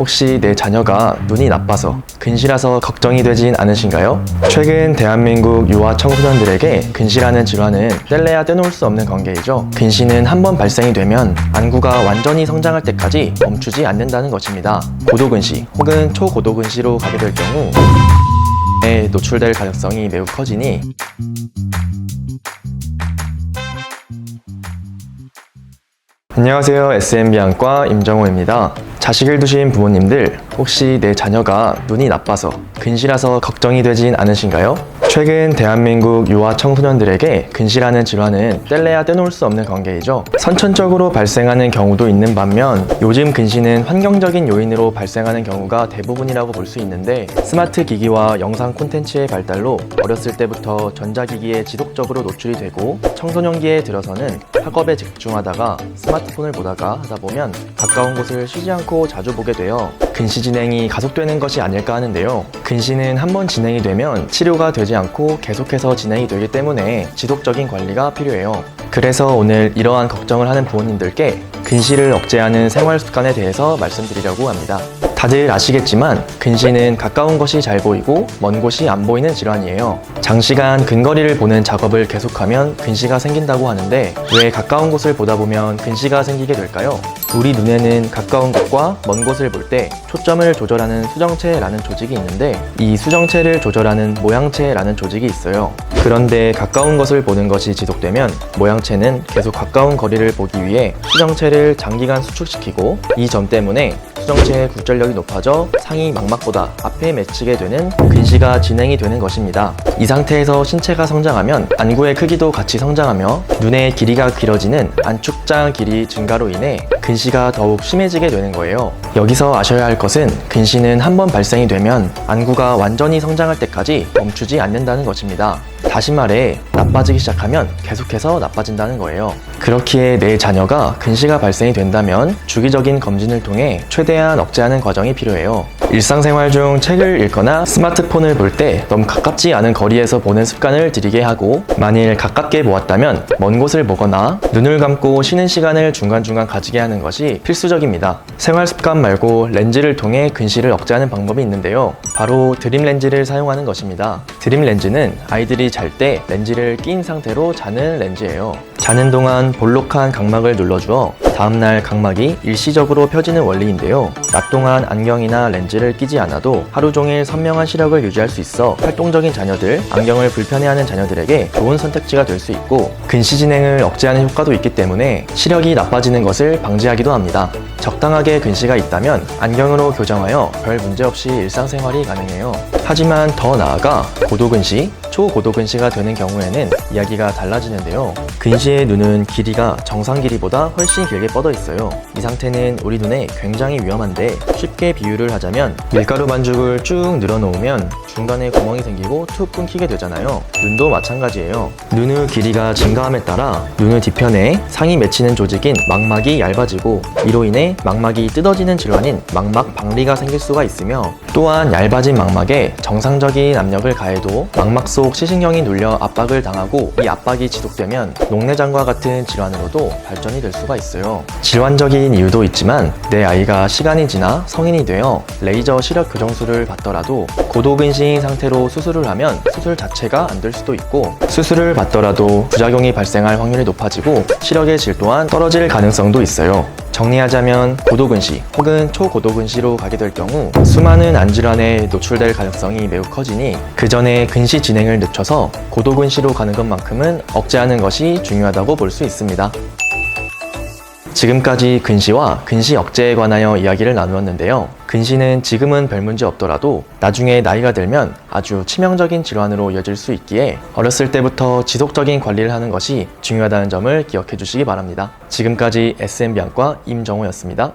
혹시 내 자녀가 눈이 나빠서 근시라서 걱정이 되진 않으신가요? 최근 대한민국 유아 청소년들에게 근시라는 질환은 뗄래야 떼놓을 수 없는 관계이죠. 근시는 한번 발생이 되면 안구가 완전히 성장할 때까지 멈추지 않는다는 것입니다. 고도근시 혹은 초고도근시로 가게 될 경우 에 노출될 가능성이 매우 커지니 안녕하세요. SMB안과 임정호입니다. 자식을 두신 부모님들, 혹시 내 자녀가 눈이 나빠서 근시라서 걱정이 되진 않으신가요? 최근 대한민국 유아 청소년들에게 근시라는 질환은 뗄래야 떼놓을 수 없는 관계이죠. 선천적으로 발생하는 경우도 있는 반면 요즘 근시는 환경적인 요인으로 발생하는 경우가 대부분이라고 볼 수 있는데, 스마트 기기와 영상 콘텐츠의 발달로 어렸을 때부터 전자기기에 지속적으로 노출이 되고 청소년기에 들어서는 학업에 집중하다가 스마트폰을 보다가 하다 보면 가까운 곳을 쉬지 않고 자주 보게 되어 근시 진행이 가속되는 것이 아닐까 하는데요. 근시는 한번 진행이 되면 치료가 되지 않고 계속해서 진행이 되기 때문에 지속적인 관리가 필요해요. 그래서 오늘 이러한 걱정을 하는 부모님들께 근시를 억제하는 생활 습관에 대해서 말씀드리려고 합니다. 다들 아시겠지만 근시는 가까운 것이 잘 보이고 먼 곳이 안 보이는 질환이에요. 장시간 근거리를 보는 작업을 계속하면 근시가 생긴다고 하는데, 왜 가까운 곳을 보다 보면 근시가 생기게 될까요? 우리 눈에는 가까운 곳과 먼 곳을 볼 때 초점을 조절하는 수정체라는 조직이 있는데, 이 수정체를 조절하는 모양체라는 조직이 있어요. 그런데 가까운 것을 보는 것이 지속되면 모양체는 계속 가까운 거리를 보기 위해 수정체를 장기간 수축시키고, 이 점 때문에 수정체의 굴절력이 높아져 상이 망막보다 앞에 맺히게 되는 근시가 진행이 되는 것입니다. 이 상태에서 신체가 성장하면 안구의 크기도 같이 성장하며 눈의 길이가 길어지는 안축장 길이 증가로 인해 근시가 더욱 심해지게 되는 거예요. 여기서 아셔야 할 것은 근시는 한번 발생이 되면 안구가 완전히 성장할 때까지 멈추지 않는다는 것입니다. 다시 말해 나빠지기 시작하면 계속해서 나빠진다는 거예요. 그렇기에 내 자녀가 근시가 발생이 된다면 주기적인 검진을 통해 최대한 억제하는 과정이 필요해요. 일상생활 중 책을 읽거나 스마트폰을 볼 때 너무 가깝지 않은 거리에서 보는 습관을 들이게 하고, 만일 가깝게 보았다면 먼 곳을 보거나 눈을 감고 쉬는 시간을 중간중간 가지게 하는 것이 필수적입니다. 생활 습관 말고 렌즈를 통해 근시를 억제하는 방법이 있는데요. 바로 드림 렌즈를 사용하는 것입니다. 드림 렌즈는 아이들이 잘 때 렌즈를 낀 상태로 자는 렌즈예요. 자는 동안 볼록한 각막을 눌러주어 다음날 각막이 일시적으로 펴지는 원리인데요. 낮 동안 안경이나 렌즈를 끼지 않아도 하루 종일 선명한 시력을 유지할 수 있어 활동적인 자녀들, 안경을 불편해하는 자녀들에게 좋은 선택지가 될 수 있고, 근시 진행을 억제하는 효과도 있기 때문에 시력이 나빠지는 것을 방지하기도 합니다. 적당하게 근시가 있다면 안경으로 교정하여 별 문제 없이 일상생활이 가능해요. 하지만 더 나아가 고도근시, 초고도근시가 되는 경우에는 이야기가 달라지는데요. 근시의 눈은 길이가 정상 길이보다 훨씬 길게 뻗어 있어요. 이 상태는 우리 눈에 굉장히 위험한데, 쉽게 비유를 하자면 밀가루 반죽을 쭉 늘어놓으면 중간에 구멍이 생기고 툭 끊기게 되잖아요. 눈도 마찬가지예요. 눈의 길이가 증가함에 따라 눈의 뒤편에 상이 맺히는 조직인 망막이 얇아지고, 이로 인해 망막이 뜯어지는 질환인 망막 박리가 생길 수가 있으며, 또한 얇아진 망막에 정상적인 압력을 가해도 망막 속 시신경이 눌려 압박을 당하고, 이 압박이 지속되면 녹내장과 같은 질환으로도 발전이 될 수가 있어요. 질환적인 이유도 있지만 내 아이가 시간이 지나 성인이 되어 레이저 시력 교정술을 받더라도 고도근시인 상태로 수술을 하면 수술 자체가 안 될 수도 있고, 수술을 받더라도 부작용이 발생할 확률이 높아지고 시력의 질 또한 떨어질 가능성도 있어요. 정리하자면 고도근시 혹은 초고도근시로 가게 될 경우 수많은 안질환에 노출될 가능성이 매우 커지니, 그 전에 근시 진행을 늦춰서 고도근시로 가는 것만큼은 억제하는 것이 중요하다고 볼 수 있습니다. 지금까지 근시와 근시 억제에 관하여 이야기를 나누었는데요. 근시는 지금은 별 문제 없더라도 나중에 나이가 들면 아주 치명적인 질환으로 이어질 수 있기에 어렸을 때부터 지속적인 관리를 하는 것이 중요하다는 점을 기억해 주시기 바랍니다. 지금까지 SMB안과 임정호였습니다.